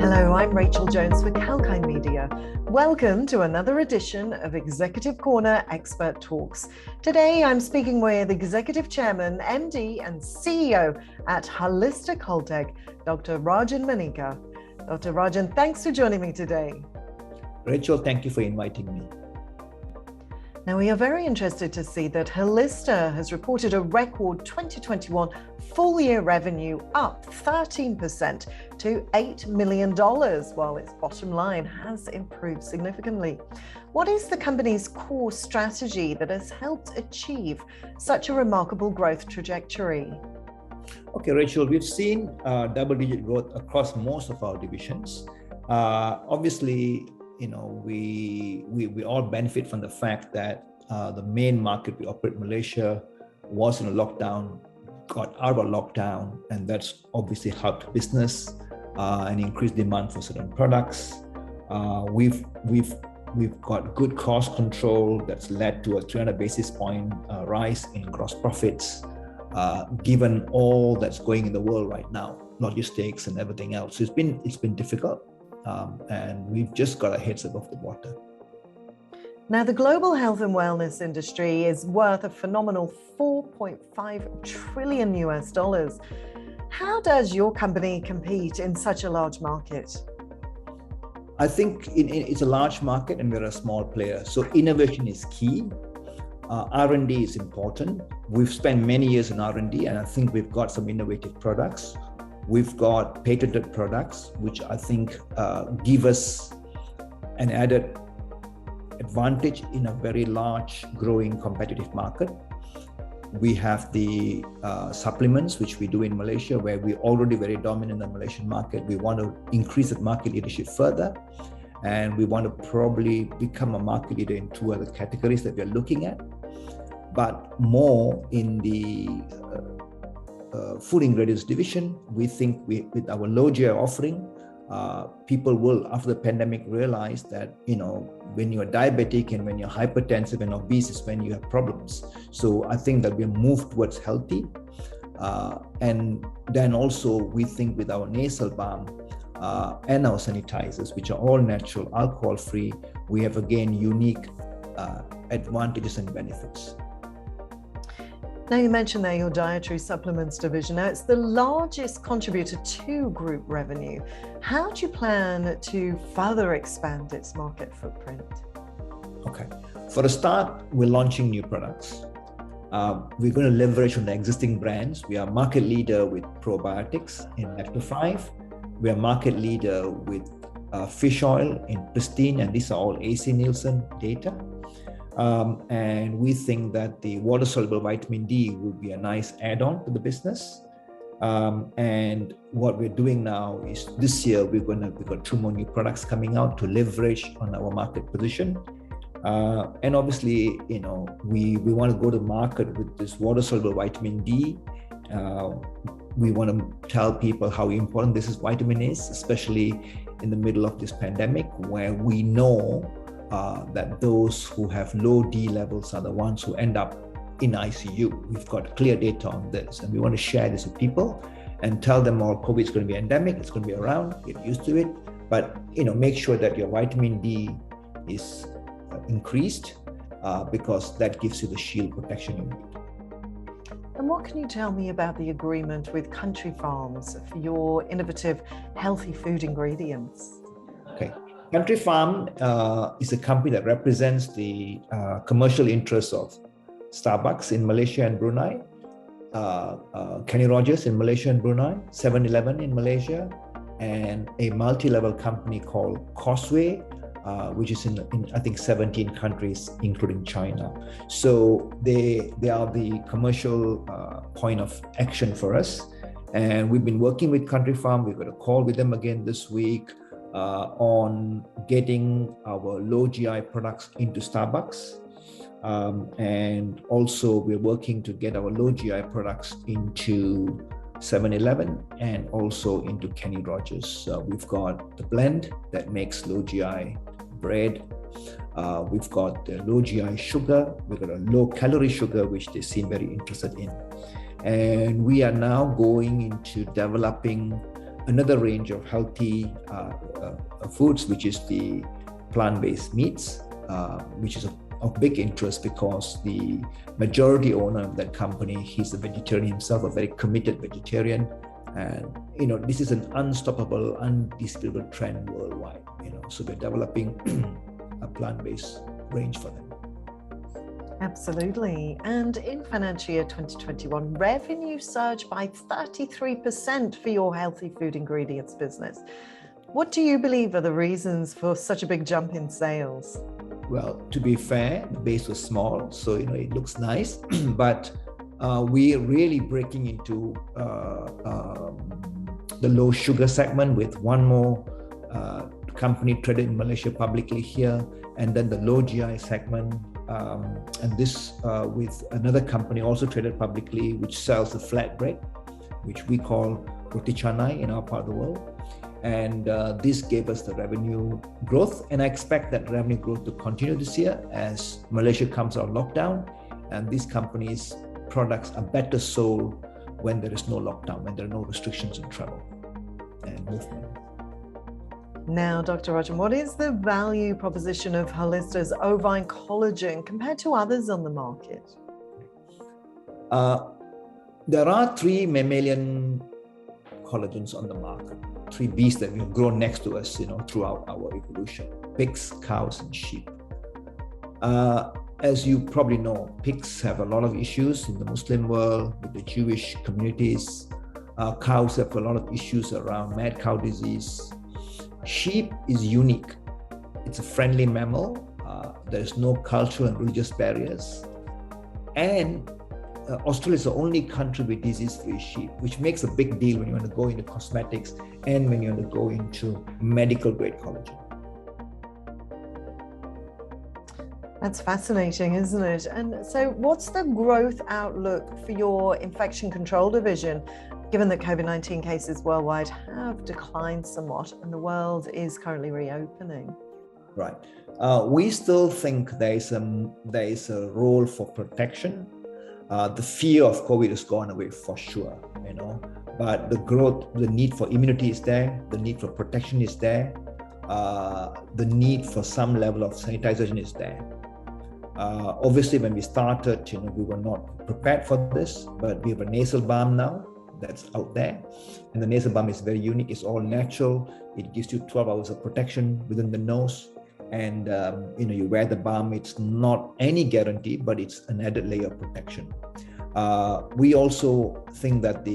Hello, I'm Rachel Jones for Calkine Media. Welcome to another edition of Executive Corner Expert Talks. Today, I'm speaking with Executive Chairman, MD and CEO at Holista Colltech, Dr. Rajen Manicka. Dr. Rajen, thanks for joining me today. Rachel, thank you for inviting me. Now, we are very interested to see that Holista has reported a record 2021 full-year revenue up 13% to $8 million, while its bottom line has improved significantly. What is the company's core strategy that has helped achieve such a remarkable growth trajectory? Okay, Rachel, we've seen double-digit growth across most of our divisions. Obviously, we all benefit from the fact that the main market we operate, Malaysia, was in a lockdown, got out of lockdown, and that's obviously helped business and increased demand for certain products. We've got good cost control that's led to a 300 basis point rise in gross profits, given all that's going in the world right now, logistics and everything else. So it's been difficult. And we've just got our heads above the water. Now, the global health and wellness industry is worth a phenomenal $4.5 trillion US. How does your company compete in such a large market? I think it's a large market and we're a small player. So innovation is key. R&D is important. We've spent many years in R&D, and I think we've got some innovative products. We've got patented products, which I think give us an added advantage in a very large, growing, competitive market. We have the supplements, which we do in Malaysia, where we're already very dominant in the Malaysian market. We want to increase that market leadership further, and we want to probably become a market leader in two other categories that we're looking at, but more in the food ingredients division. We think with our low GI offering, people will, after the pandemic, realize that when you're diabetic and when you're hypertensive and obese is when you have problems. So I think that we'll move towards healthy, and then also we think with our nasal balm and our sanitizers, which are all natural, alcohol-free, we have again unique advantages and benefits. Now, you mentioned there your dietary supplements division. Now, it's the largest contributor to group revenue. How do you plan to further expand its market footprint? Okay. For a start, we're launching new products. We're going to leverage on the existing brands. We are market leader with probiotics in Lacto5. We are market leader with fish oil in Pristine, and these are all AC Nielsen data. And we think that the water-soluble vitamin D will be a nice add-on to the business. And what we're doing now is this year we've got 2 more new products coming out to leverage on our market position. And obviously, we want to go to market with this water-soluble vitamin D. We want to tell people how important this vitamin is, especially in the middle of this pandemic, where we know that those who have low D levels are the ones who end up in ICU. We've got clear data on this, and we want to share this with people and tell them all COVID is going to be endemic, it's going to be around, get used to it, but make sure that your vitamin D is increased because that gives you the shield protection you need. And what can you tell me about the agreement with Country Farms for your innovative healthy food ingredients? Okay. Country Farm is a company that represents the commercial interests of Starbucks in Malaysia and Brunei, Kenny Rogers in Malaysia and Brunei, 7-Eleven in Malaysia, and a multi-level company called Causeway, which is in I think 17 countries, including China. So they are the commercial point of action for us. And we've been working with Country Farm. We've got a call with them again this week on getting our low GI products into Starbucks. And also we're working to get our low GI products into 7-Eleven and also into Kenny Rogers. We've got the blend that makes low GI bread. We've got the low GI sugar. We've got a low calorie sugar, which they seem very interested in. And we are now going into developing another range of healthy foods, which is the plant-based meats, which is of big interest because the majority owner of that company, he's a vegetarian himself, a very committed vegetarian. And, this is an unstoppable, undisputable trend worldwide, so we're developing a plant-based range for them. Absolutely. And in financial year 2021, revenue surged by 33% for your healthy food ingredients business. What do you believe are the reasons for such a big jump in sales? Well, to be fair, the base was small, so it looks nice, but we're really breaking into the low sugar segment with one more company traded in Malaysia publicly here, and then the low GI segment, and this with another company also traded publicly, which sells the flatbread, which we call roti canai in our part of the world. And this gave us the revenue growth, and I expect that revenue growth to continue this year as Malaysia comes out of lockdown, and these companies' products are better sold when there is no lockdown, when there are no restrictions on travel and movement. Now, Dr. Rajen, what is the value proposition of Holista's ovine collagen compared to others on the market? There are 3 mammalian collagens on the market, 3 beasts that have grown next to us, throughout our evolution: pigs, cows, and sheep. As you probably know, pigs have a lot of issues in the Muslim world with the Jewish communities. Cows have a lot of issues around mad cow disease. Sheep is unique. It's a friendly mammal. There is no cultural and religious barriers. And Australia is the only country with disease-free sheep, which makes a big deal when you want to go into cosmetics and when you want to go into medical-grade collagen. That's fascinating, isn't it? And so what's the growth outlook for your infection control division, given that COVID-19 cases worldwide have declined somewhat and the world is currently reopening? Right. We still think there is a role for protection. The fear of COVID has gone away for sure, but the growth, the need for immunity is there, the need for protection is there, the need for some level of sanitization is there. Obviously, when we started, we were not prepared for this, but we have a nasal balm now that's out there, and the nasal balm is very unique. It's all natural. It gives you 12 hours of protection within the nose, and you wear the balm. It's not any guarantee, but it's an added layer of protection. We also think that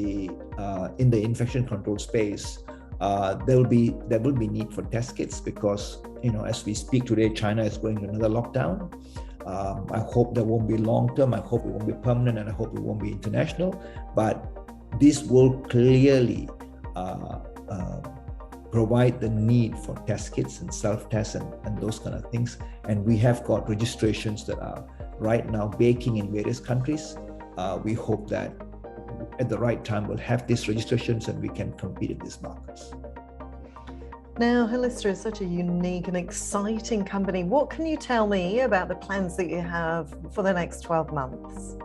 in the infection control space, there will be need for test kits because as we speak today, China is going to another lockdown. I hope that won't be long term. I hope it won't be permanent, and I hope it won't be international. But this will clearly provide the need for test kits and self-tests and those kind of things. And we have got registrations that are right now baking in various countries. We hope that at the right time we'll have these registrations and we can compete in these markets. Now, Holista is such a unique and exciting company. What can you tell me about the plans that you have for the next 12 months?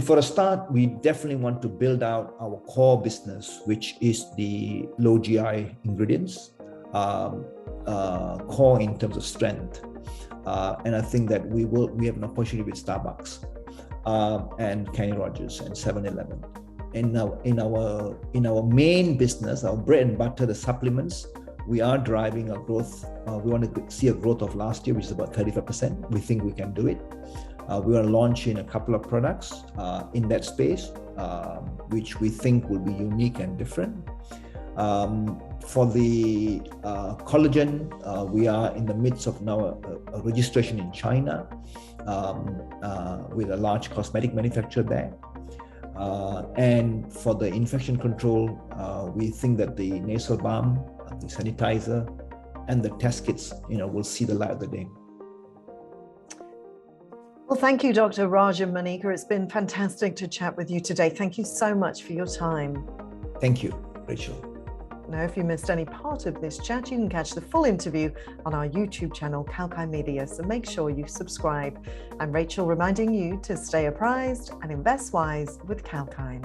For a start, we definitely want to build out our core business, which is the low GI ingredients, core in terms of strength. And I think that we have an opportunity with Starbucks and Kenny Rogers and 7-Eleven. In our main business, our bread and butter, the supplements, we are driving a growth. We want to see a growth of last year, which is about 35%. We think we can do it. We are launching a couple of products in that space, which we think will be unique and different. For the collagen, we are in the midst of now a registration in China with a large cosmetic manufacturer there. And for the infection control, we think that the nasal balm, the sanitizer, and the test kits, will see the light of the day. Well, thank you, Dr. Rajen Manicka. It's been fantastic to chat with you today. Thank you so much for your time. Thank you, Rachel. Now, if you missed any part of this chat, you can catch the full interview on our YouTube channel, Kalkai Media, so make sure you subscribe. I'm Rachel, reminding you to stay apprised and invest wise with Kalkai.